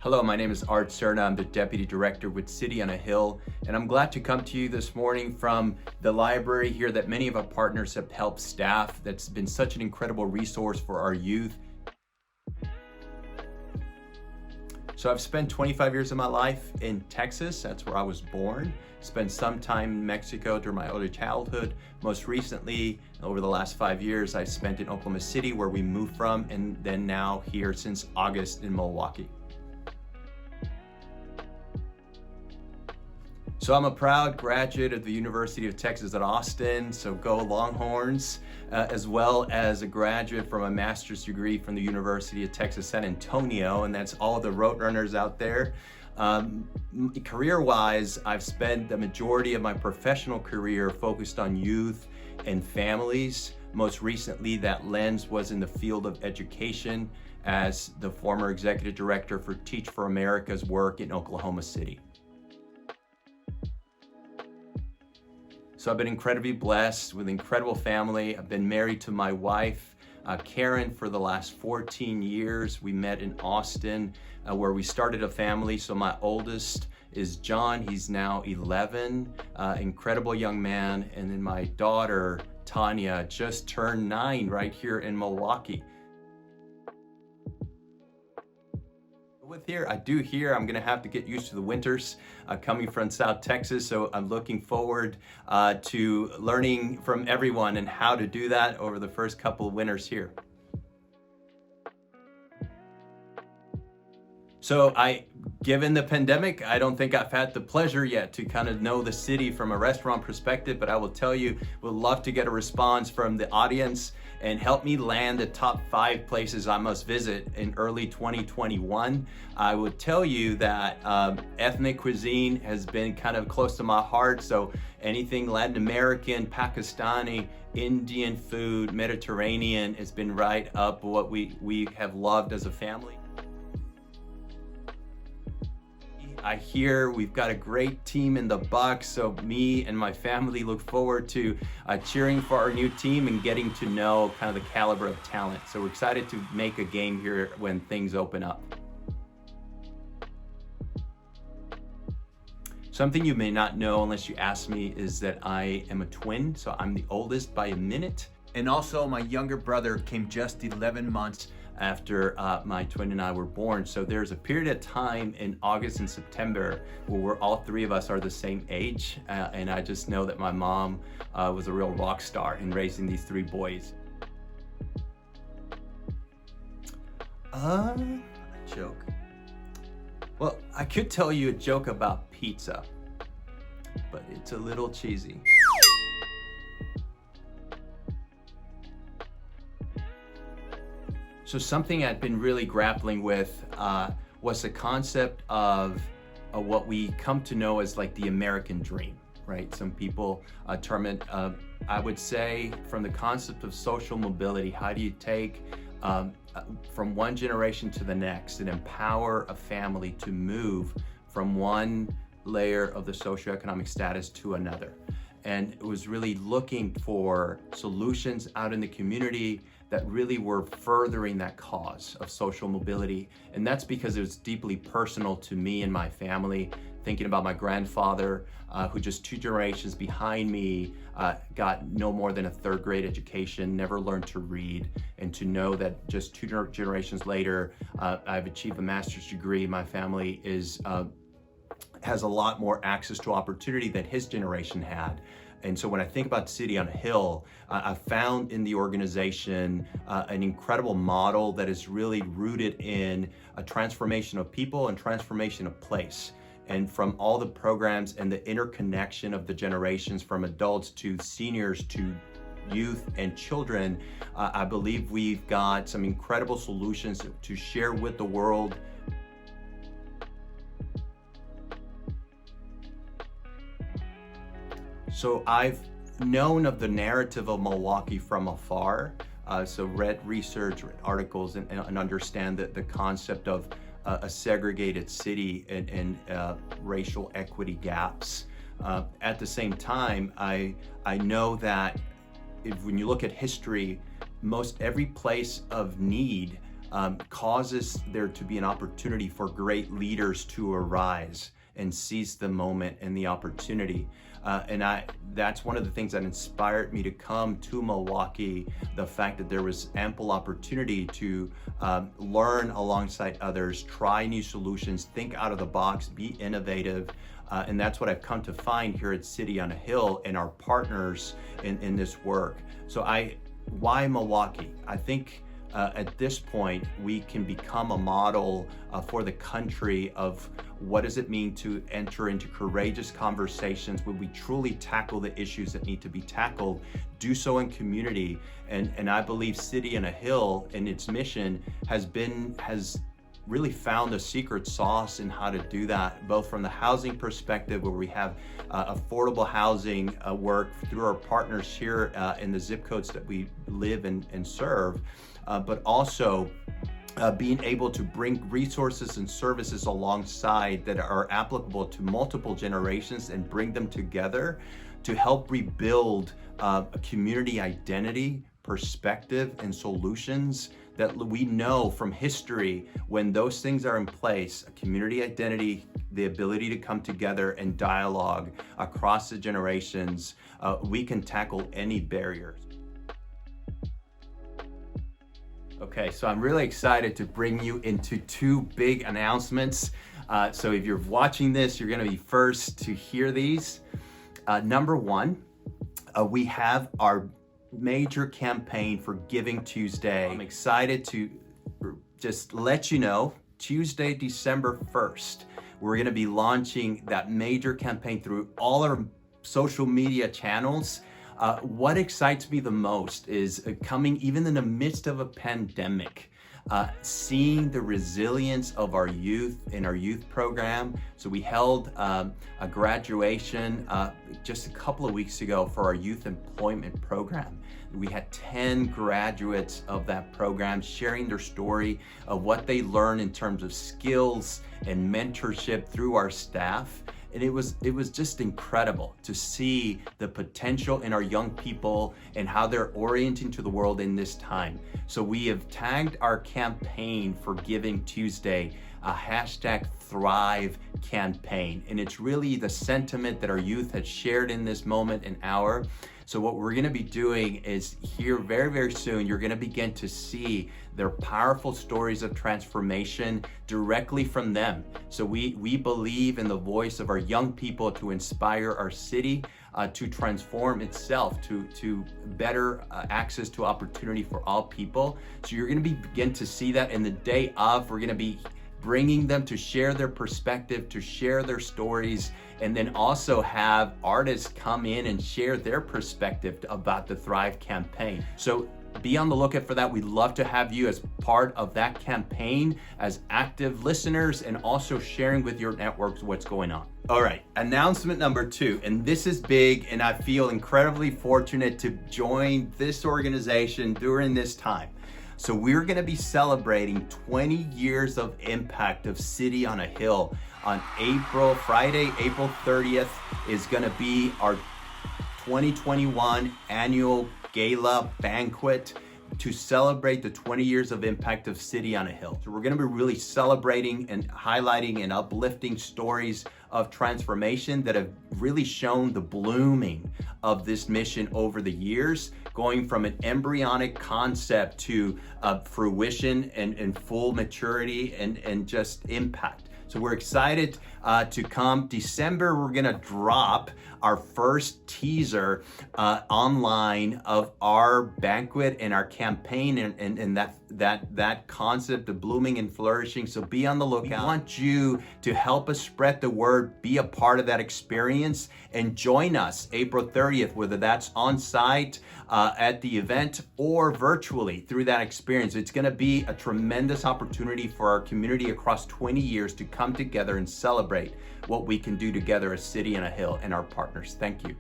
Hello, my name is Art Serna. I'm the Deputy Director with City on a Hill, and I'm glad to come to you this morning from the library here that many of our partners have helped staff. That's been such an incredible resource for our youth. So I've spent 25 years of my life in Texas. That's where I was born. Spent some time in Mexico during my early childhood. Most recently, over the last 5 years, I spent in Oklahoma City, where we moved from, and then now here since August in Milwaukee. So I'm a proud graduate of the University of Texas at Austin, so go Longhorns, as well as a graduate from a master's degree from the University of Texas San Antonio, and that's all the Roadrunners out there. Career-wise, I've spent the majority of my professional career focused on youth and families. Most recently, that lens was in the field of education as the former executive director for Teach for America's work in Oklahoma City. So I've been incredibly blessed with an incredible family. I've been married to my wife, Karen, for the last 14 years. We met in Austin, where we started a family. So my oldest is John, he's now 11, incredible young man. And then my daughter, Tanya, just turned 9 right here in Milwaukee. I'm gonna have to get used to the winters coming from South Texas, so I'm looking forward to learning from everyone and how to do that over the first couple of winters here. So given the pandemic, I don't think I've had the pleasure yet to kind of know the city from a restaurant perspective, but I will tell you, would love to get a response from the audience and help me land the top 5 places I must visit in early 2021. I would tell you that ethnic cuisine has been kind of close to my heart, so anything Latin American, Pakistani, Indian food, Mediterranean has been right up what we have loved as a family. I hear we've got a great team in the Bucks, so me and my family look forward to cheering for our new team and getting to know kind of the caliber of talent. So we're excited to make a game here when things open up. Something you may not know unless you ask me is that I am a twin, so I'm the oldest by a minute. And also my younger brother came just 11 months after my twin and I were born. So there's a period of time in August and September where all 3 of us are the same age. And I just know that my mom was a real rock star in raising these 3 boys. A joke. Well, I could tell you a joke about pizza, but it's a little cheesy. So something I'd been really grappling with was the concept of what we come to know as like the American dream, right? Some people term it, I would say, from the concept of social mobility. How do you take from one generation to the next and empower a family to move from one layer of the socioeconomic status to another? And it was really looking for solutions out in the community that really were furthering that cause of social mobility. And that's because it was deeply personal to me and my family, thinking about my grandfather, who just 2 generations behind me got no more than a 3rd grade education, never learned to read, and to know that just 2 generations later, I've achieved a master's degree. My family has a lot more access to opportunity than his generation had. And so when I think about City on a Hill, I found in the organization an incredible model that is really rooted in a transformation of people and transformation of place. And from all the programs and the interconnection of the generations, from adults to seniors to youth and children, I believe we've got some incredible solutions to share with the world. So I've known of the narrative of Milwaukee from afar, so read research, read articles, and understand the concept of a segregated city and racial equity gaps. At the same time, I know that when you look at history, most every place of need causes there to be an opportunity for great leaders to arise and seize the moment and the opportunity. That's one of the things that inspired me to come to Milwaukee, the fact that there was ample opportunity to learn alongside others, try new solutions, think out of the box, be innovative. And that's what I've come to find here at City on a Hill and our partners in this work. So why Milwaukee? I think at this point, we can become a model for the country of what does it mean to enter into courageous conversations where we truly tackle the issues that need to be tackled, do so in community. And I believe City on a Hill and its mission has really found a secret sauce in how to do that, both from the housing perspective, where we have affordable housing work through our partners here in the zip codes that we live and serve, but also being able to bring resources and services alongside that are applicable to multiple generations and bring them together to help rebuild a community identity, perspective, and solutions that we know from history. When those things are in place, a community identity, the ability to come together and dialogue across the generations, we can tackle any barriers. Okay, so I'm really excited to bring you into two big announcements. So if you're watching this, you're gonna be first to hear these. Number one, we have our major campaign for Giving Tuesday. I'm excited to just let you know, Tuesday, December 1st, we're gonna be launching that major campaign through all our social media channels. What excites me the most is coming even in the midst of a pandemic, seeing the resilience of our youth in our youth program. So we held a graduation just a couple of weeks ago for our youth employment program. We had 10 graduates of that program sharing their story of what they learned in terms of skills and mentorship through our staff. And it was just incredible to see the potential in our young people and how they're orienting to the world in this time. So we have tagged our campaign for Giving Tuesday a #Thrive campaign. And it's really the sentiment that our youth has shared in this moment and hour. So what we're gonna be doing is here very, very soon, you're gonna begin to see their powerful stories of transformation directly from them. So we believe in the voice of our young people to inspire our city to transform itself, to better access to opportunity for all people. So you're gonna begin to see that in the day of, we're gonna be bringing them to share their perspective, to share their stories, and then also have artists come in and share their perspective about the Thrive campaign. So be on the lookout for that. We'd love to have you as part of that campaign as active listeners and also sharing with your networks what's going on. All right, announcement number 2, and this is big, and I feel incredibly fortunate to join this organization during this time. So we're gonna be celebrating 20 years of impact of City on a Hill on Friday, April 30th is gonna be our 2021 annual gala banquet to celebrate the 20 years of impact of City on a Hill. So we're gonna be really celebrating and highlighting and uplifting stories of transformation that have really shown the blooming of this mission over the years, going from an embryonic concept to fruition and full maturity and just impact. So we're excited to come December. We're gonna drop our first teaser online of our banquet and our campaign and that concept of blooming and flourishing. So be on the lookout. We want you to help us spread the word, be a part of that experience, and join us April 30th, whether that's on site at the event or virtually through that experience. It's gonna be a tremendous opportunity for our community across 20 years to come together and celebrate what we can do together as City on a Hill and our partners. Thank you.